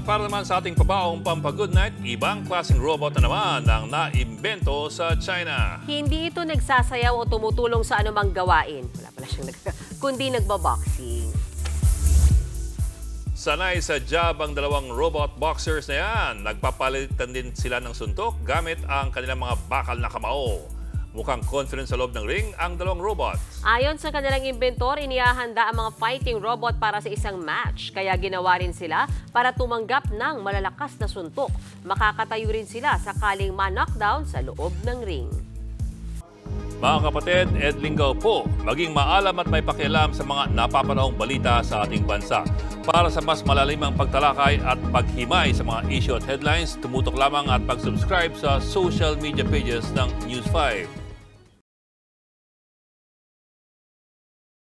para naman sa ating pabaong pampa-good night, ibang klaseng robot na naman ang naimbento sa China. Hindi ito nagsasayaw o tumutulong sa anumang gawain. Wala pala siyang kundi nagbaboxing. Sanay sa job ang dalawang robot boxers na yan. Nagpapalitan din sila ng suntok gamit ang kanilang mga bakal na kamao. Mukhang confident sa loob ng ring ang dalawang robots. Ayon sa kanilang inventor, inihahanda ang mga fighting robot para sa isang match. Kaya ginawa rin sila para tumanggap ng malalakas na suntok. Makakatayo rin sila sakaling ma-knockdown sa loob ng ring. Mga kapatid, Ed Lingaw po, maging maalam at may pakialam sa mga napapanahong balita sa ating bansa. Para sa mas malalimang pagtalakay at paghimay sa mga issue at headlines, tumutok lamang at pag-subscribe sa social media pages ng News 5.